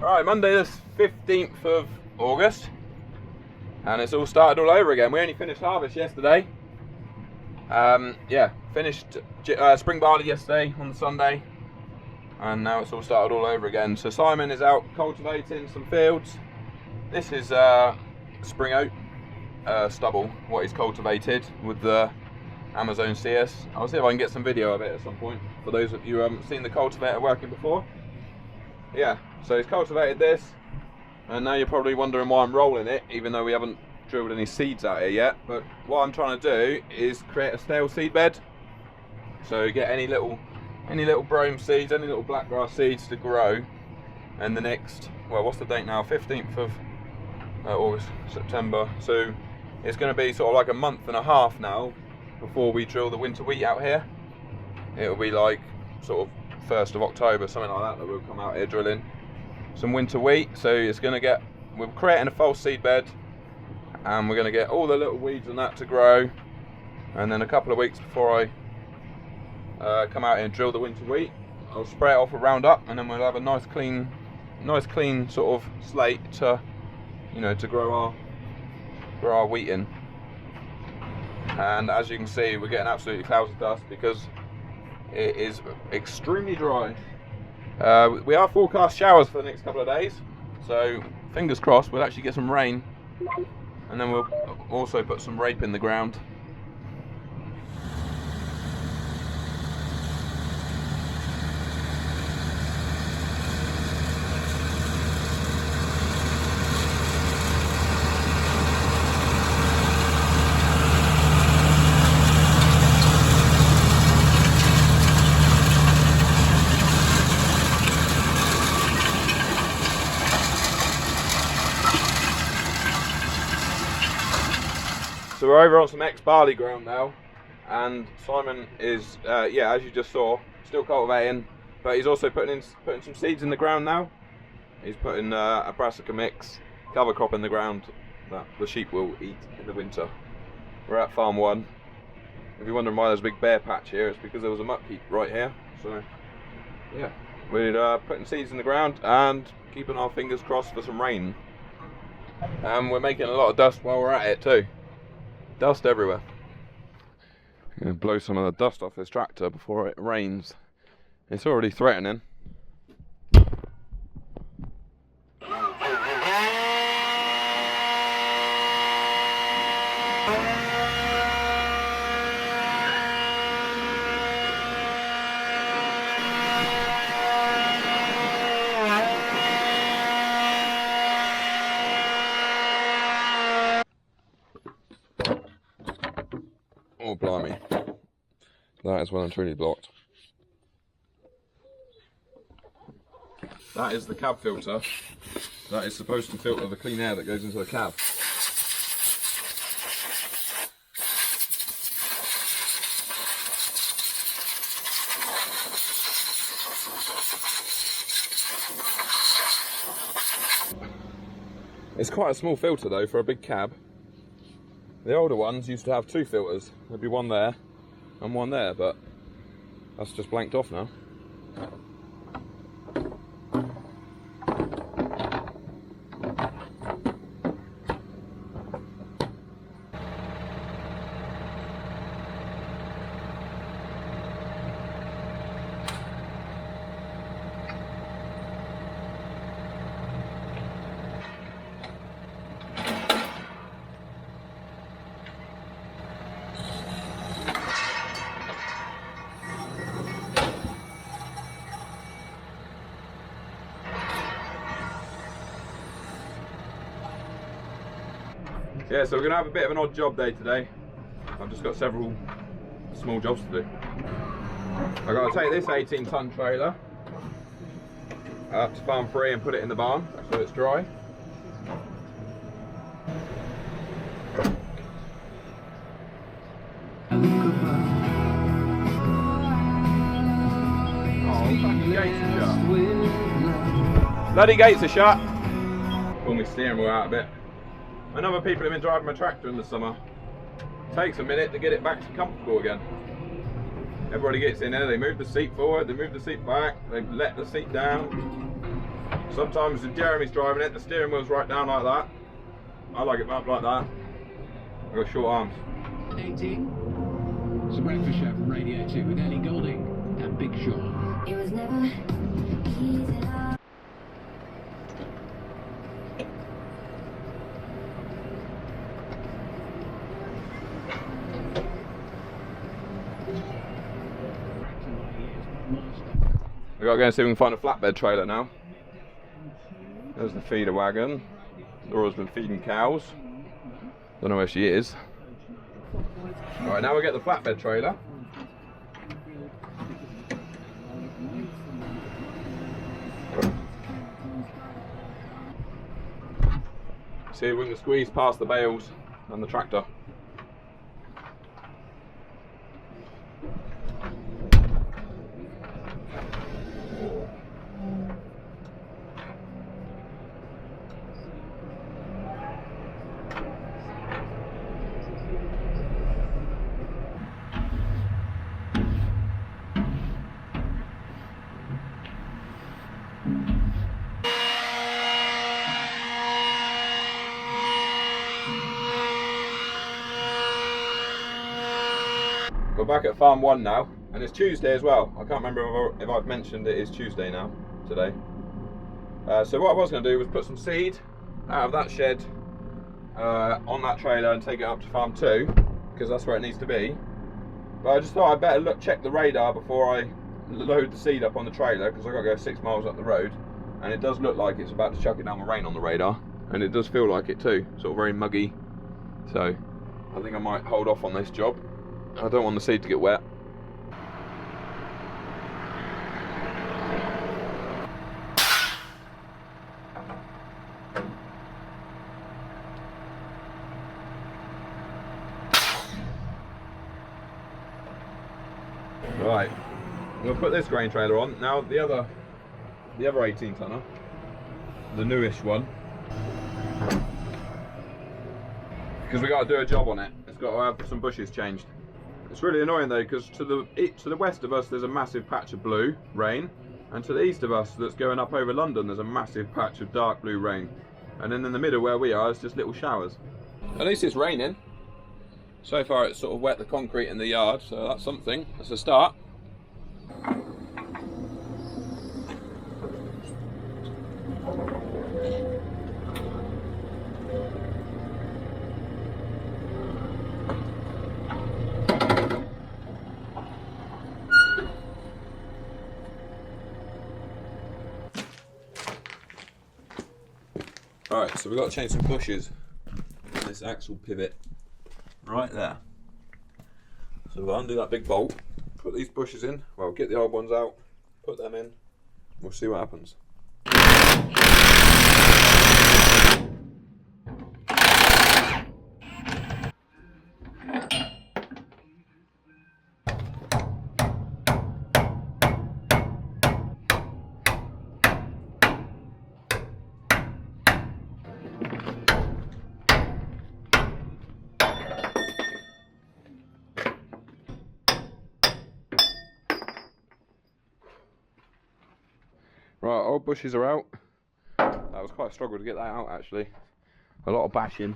Right, Monday the 15th of August, and it's all started all over again. We only finished harvest yesterday. Yeah, finished spring barley yesterday on the Sunday, and now it's all started all over again. So Simon is out cultivating some fields. This is spring oat stubble, what he's cultivated with the Amazon CS. I'll see if I can get some video of it at some point for those of you who haven't seen the cultivator working before. Yeah, so he's cultivated this, and now you're probably wondering why I'm rolling it, even though we haven't drilled any seeds out here yet. But what I'm trying to do is create a stale seed bed, so get any little brome seeds, any little blackgrass seeds to grow. And the next, well, what's the date now? 15th of August, September. So it's going to be sort of like a month and a half now before we drill the winter wheat out here. It'll be like sort of 1st of October, something like that we'll come out here drilling some winter wheat. So it's going to get, we're creating a false seed bed, and we're going to get all the little weeds and that to grow, and then a couple of weeks before I come out here and drill the winter wheat, I'll spray it off with Roundup, and then we'll have a nice clean sort of slate to, you know, to grow our wheat in. And as you can see, we're getting absolutely clouds of dust because it is extremely dry. We are forecast showers for the next couple of days, so fingers crossed we'll actually get some rain, and then we'll also put some rape in the ground. So we're over on some ex-barley ground now, and Simon is, yeah, as you just saw, still cultivating, but he's also putting some seeds in the ground now. He's putting a brassica mix, cover crop in the ground that the sheep will eat in the winter. We're at farm 1. If you're wondering why there's a big bare patch here, it's because there was a muck heap right here. So yeah, we're putting seeds in the ground and keeping our fingers crossed for some rain. And we're making a lot of dust while we're at it too. Dust everywhere. I'm going to blow some of the dust off this tractor before it rains. It's already threatening. Oh blimey, that is well and truly blocked. That is the cab filter. That is supposed to filter the clean air that goes into the cab. It's quite a small filter though for a big cab. The older ones used to have 2 filters. There'd be one there and one there, but that's just blanked off now. Yeah, so we're going to have a bit of an odd job day today. I've just got several small jobs to do. I've got to take this 18-ton trailer up to farm 3 and put it in the barn so it's dry. Gates are shut. Bloody gates are shut. Pull my steering wheel out a bit. I know other people have been driving my tractor in the summer. It takes a minute to get it back to comfortable again. Everybody gets in there, they move the seat forward, they move the seat back, they let the seat down. Sometimes if Jeremy's driving it, the steering wheel's right down like that. I like it up like that. I've got short arms. 18. It's a breakfast show from Radio 2 with Ellie Goulding and Big Sean. It was never easy. We've got to go and see if we can find a flatbed trailer now. There's the feeder wagon. Laura's been feeding cows. Don't know where she is. Alright, now we get the flatbed trailer. See if we can squeeze past the bales and the tractor. We're back at Farm 1 now, and it's Tuesday as well. I can't remember if I've mentioned it is Tuesday now, today. So what I was going to do was put some seed out of that shed on that trailer and take it up to Farm 2, because that's where it needs to be. But I just thought I'd better check the radar before I load the seed up on the trailer, because I've got to go 6 miles up the road, and it does look like it's about to chuck it down with rain on the radar, and it does feel like it too, sort of very muggy. So I think I might hold off on this job. I don't want the seed to get wet. Right, we'll put this grain trailer on. Now the other 18 tonner, the newish one, because we got to do a job on it. It's got to have some bushes changed. It's really annoying though, because to the west of us there's a massive patch of blue rain, and to the east of us that's going up over London there's a massive patch of dark blue rain, and then in the middle where we are it's just little showers. At least it's raining. So far it's sort of wet the concrete in the yard, so that's something. That's a start. Alright, so we've got to change some bushes on this axle pivot right there. So we'll undo that big bolt, put these bushes in, well, get the old ones out, put them in, we'll see what happens. Right, old bushes are out. That was quite a struggle to get that out actually. A lot of bashing.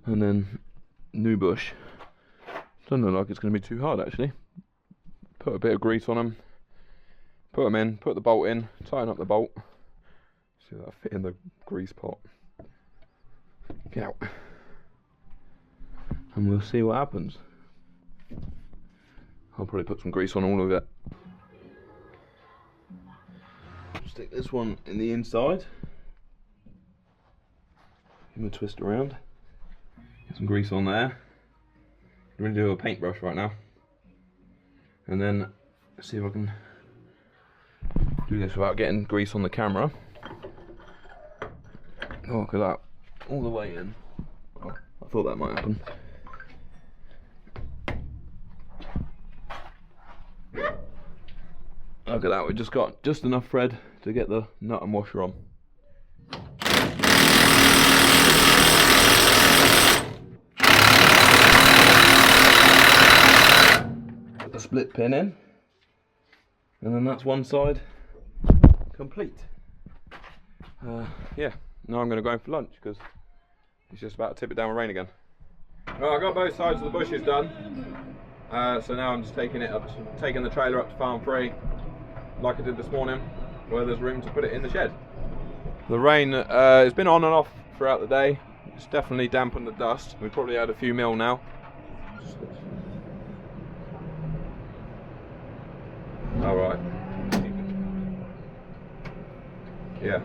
And then new bush. Doesn't look like it's going to be too hard actually. Put a bit of grease on them. Put them in, put the bolt in, tighten up the bolt. See if that'll fit in the grease pot. Get out. And we'll see what happens. I'll probably put some grease on all of it. Stick this one in the inside. Give him a twist around. Get some grease on there. I'm going to do a paintbrush right now. And then see if I can do this without getting grease on the camera. Oh, look at that. All the way in. Oh, I thought that might happen. Look at that, we just got just enough thread to get the nut and washer on. Put the split pin in, and then that's one side complete. yeah, now I'm going to go in for lunch because it's just about to tip it down with rain again. Well, I got both sides of the bushes done, so now I'm just taking the trailer up to Farm 3 like I did this morning, where there's room to put it in the shed. The rain has been on and off throughout the day. It's definitely dampened the dust. We've probably had a few mil now. All right. Yeah.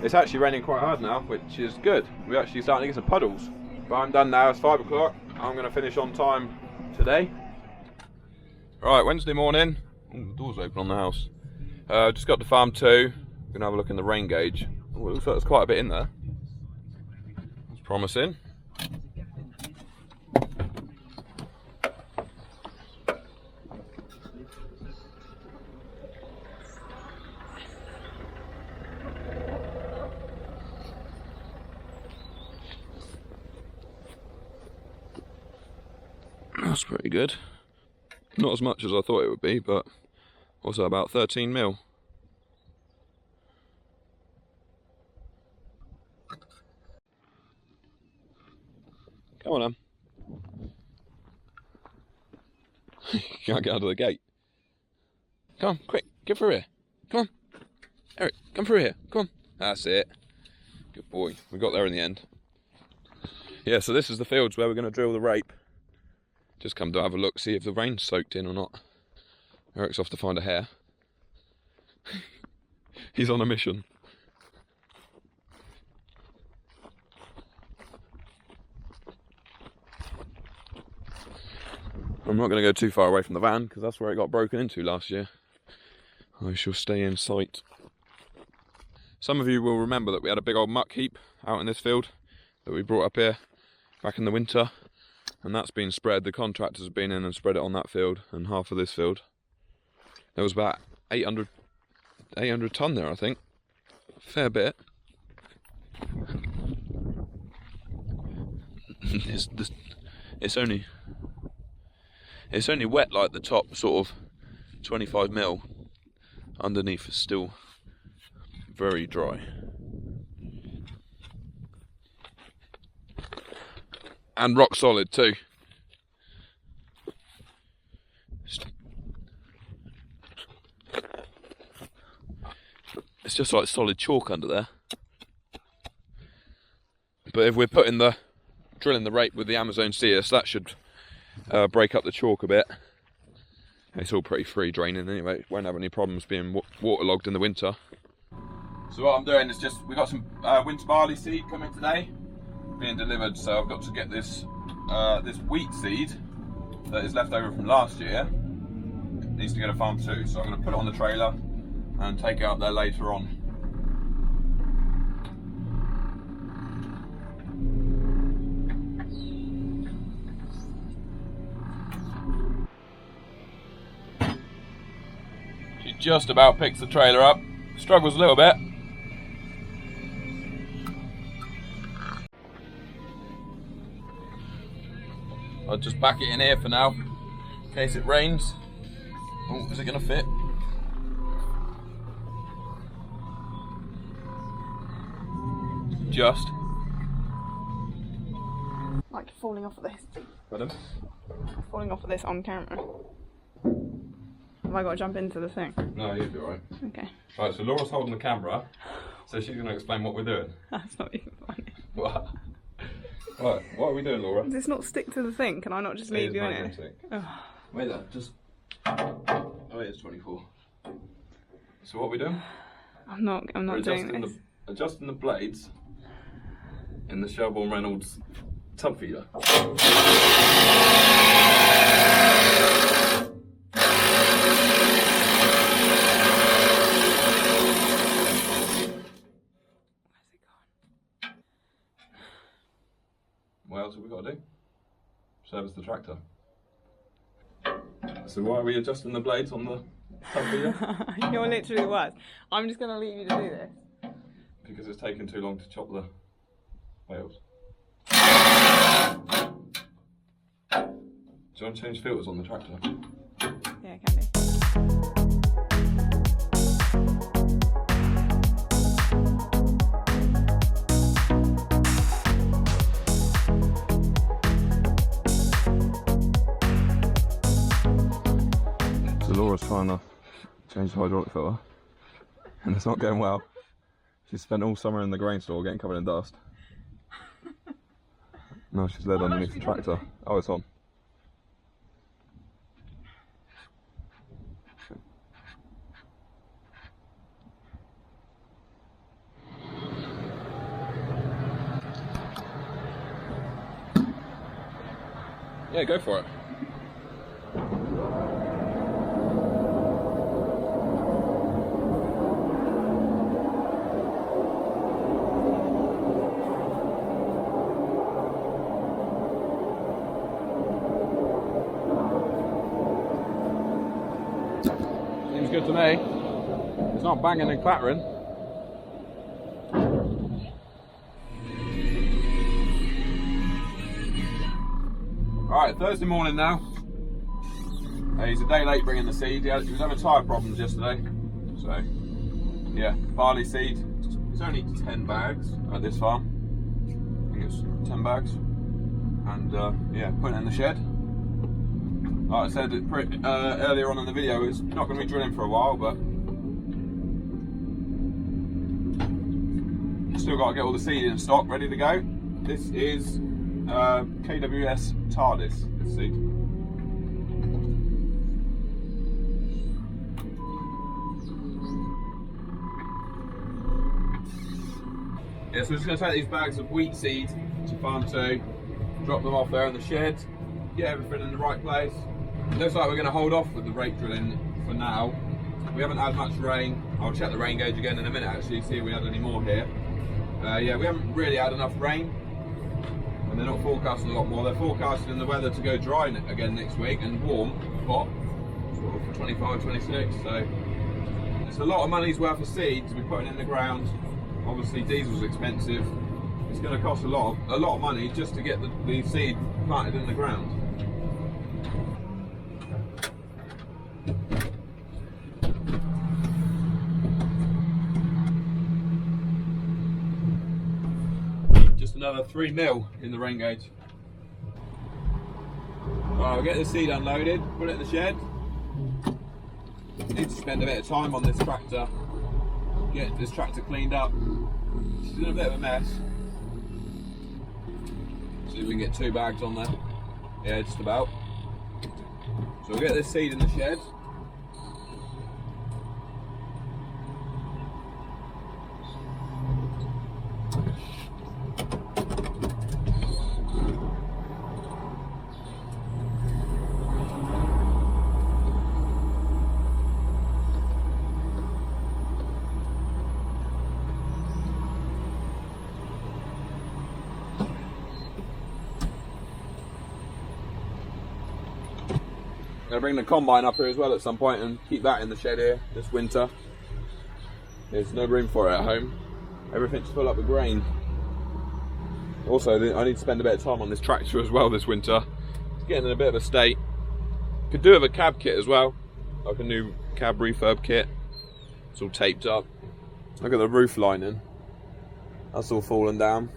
It's actually raining quite hard now, which is good. We're actually starting to get some puddles. But I'm done now, it's 5 o'clock. I'm going to finish on time today. Right, Wednesday morning. Ooh, the door's open on the house. Just got to Farm 2. We're going to have a look in the rain gauge. Oh, it looks like there's quite a bit in there. That's promising. That's pretty good. Not as much as I thought it would be, but also about 13 mil. Come on, Em. You can't get out of the gate. Come on, quick, get through here. Come on. Eric, come through here. Come on. That's it. Good boy. We got there in the end. Yeah, so this is the fields where we're going to drill the rape. Just come to have a look, see if the rain's soaked in or not. Eric's off to find a hare. He's on a mission. I'm not going to go too far away from the van because that's where it got broken into last year. I shall stay in sight. Some of you will remember that we had a big old muck heap out in this field that we brought up here back in the winter. And that's been spread. The contractors have been in and spread it on that field and half of this field. There was about 800 tonne there, I think. Fair bit. It's only wet like the top sort of 25 mil. Underneath is still very dry. And rock solid too. It's just like solid chalk under there. But if we're drilling the rape with the Amazon CS, that should break up the chalk a bit. It's all pretty free draining anyway. It won't have any problems being waterlogged in the winter. So what I'm doing is we got some winter barley seed coming today, being delivered. So I've got to get this wheat seed that is left over from last year. It needs to go to Farm 2. So I'm going to put it on the trailer and take it up there later on. She just about picks the trailer up. Struggles a little bit. I'll just back it in here for now, in case it rains. Oh, is it going to fit? Just. Like falling off of this. Pardon? Falling off of this on camera. Have I got to jump into the thing? No, you'll be alright. Okay. Right, so Laura's holding the camera, so she's going to explain what we're doing. That's not even funny. What? Right, what are we doing, Laura? Does this not stick to the thing? Can I not just leave you in it? Oh. Wait there, just... Oh, it's 24. So what are we doing? I'm not doing this. Adjusting the blades in the Shelbourne Reynolds tub feeder. What else have we got to do? Service the tractor. So why are we adjusting the blades on the tub feeder? You're literally the worst. I'm just going to leave you to do this. Because it's taken too long to chop the wheels. Do you want to change filters on the tractor? Yeah, can do. changed the hydraulic filter, and it's not going well. She's spent all summer in the grain store getting covered in dust. No, she's led underneath the tractor. Oh, it's on. Yeah, go for it. Seems good to me. It's not banging and clattering. Alright, Thursday morning now. He's a day late bringing the seed. He was having tyre problems yesterday. So, yeah, barley seed. It's only 10 bags at this farm. I think it's 10 bags. And yeah, put it in the shed. Like I said earlier on in the video, it's not going to be drilling for a while, but still got to get all the seed in stock, ready to go. This is KWS TARDIS, this seed. Yeah, so we're just going to take these bags of wheat seed to farm 2, drop them off there in the shed, get everything in the right place. It looks like we're going to hold off with the rake drilling for now. We haven't had much rain. I'll check the rain gauge again in a minute actually, see if we had any more here. Yeah, we haven't really had enough rain, and they're not forecasting a lot more. They're forecasting the weather to go dry again next week and warm, hot, sort of for 25, 26. So it's a lot of money's worth of seed to be putting in the ground. Obviously diesel's expensive. It's going to cost a lot of money just to get the seed planted in the ground. Just another 3 mil in the rain gauge. Right, we'll get the seed unloaded, put it in the shed. Need to spend a bit of time on this tractor, get this tractor cleaned up. It's in a bit of a mess. See if we can get 2 bags on there. Yeah, just about. So we'll get this seed in the shed. I'm going to bring the combine up here as well at some point and keep that in the shed here this winter. There's no room for it at home. Everything's full up with grain. Also, I need to spend a bit of time on this tractor as well this winter. It's getting in a bit of a state. Could do with a cab kit as well, like a new cab refurb kit. It's all taped up. Look at the roof lining. That's all fallen down.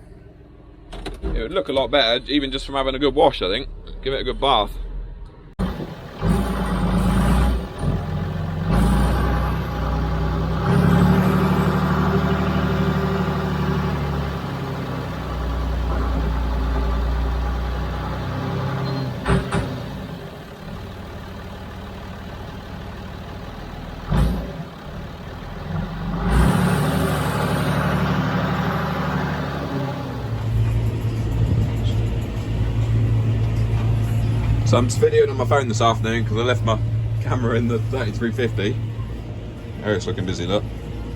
It would look a lot better even just from having a good wash, I think. Give it a good bath. So I'm just videoing on my phone this afternoon because I left my camera in the 3350. Eric's looking busy, look.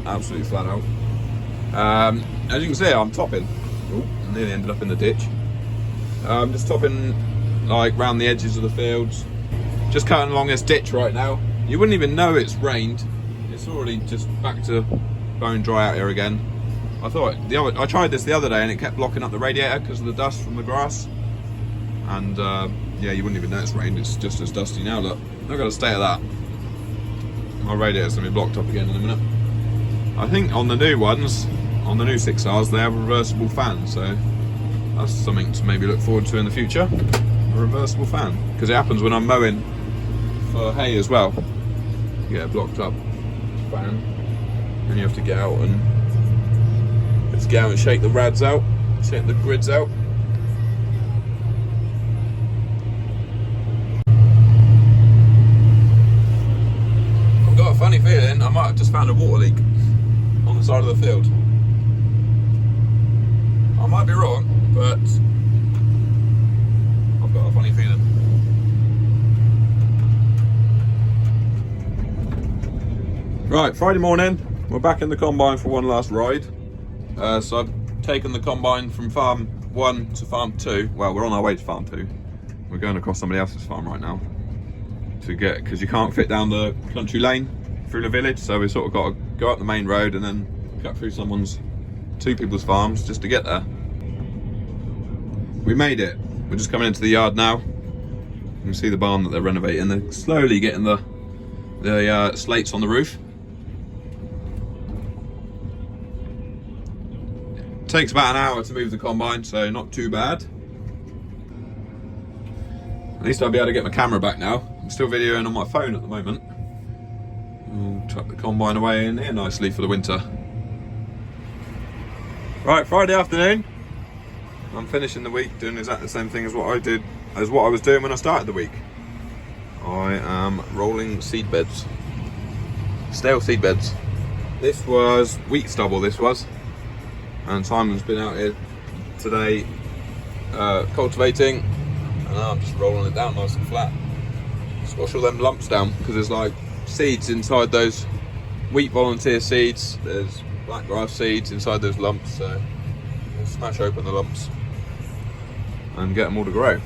Absolutely flat out. As you can see, I'm topping. Oh, nearly ended up in the ditch. I'm just topping like round the edges of the fields. Just cutting along this ditch right now. You wouldn't even know it's rained. It's already just back to bone dry out here again. I tried this the other day and it kept blocking up the radiator because of the dust from the grass. And yeah, you wouldn't even know it's rained. It's just as dusty now. Look, I've got to stay at that. My radiator's going to be blocked up again in a minute. I think on the new ones, on the new 6Rs, they have a reversible fan, so that's something to maybe look forward to in the future. A reversible fan, because it happens when I'm mowing for hay as well. get a blocked up fan, and you have to get out and shake the rads out, shake the grids out. I've got a funny feeling I might have just found a water leak on the side of the field. I might be wrong, but I've got a funny feeling. Right, Friday morning, we're back in the combine for one last ride. So I've taken the combine from farm 1 to farm 2. Well, we're on our way to farm 2. We're going across somebody else's farm right now because you can't fit down the country lane through the village, so we sort of got to go up the main road and then cut through two people's farms just to get there. We made it. We're just coming into the yard now. You can see the barn that they're renovating. They're slowly getting the slates on the roof. Takes about an hour to move the combine, so not too bad. At least I'll be able to get my camera back now. I'm still videoing on my phone at the moment. We'll tuck the combine away in here nicely for the winter. Right, Friday afternoon. I'm finishing the week doing exactly the same thing as what I was doing when I started the week. I am rolling seed beds. Stale seed beds. This was wheat stubble, this was. And Simon's been out here today cultivating, and I'm just rolling it down nice and flat. Squash all them lumps down, because there's like seeds inside those wheat volunteer seeds, there's blackgrass seeds inside those lumps, so we'll smash open the lumps and get them all to grow.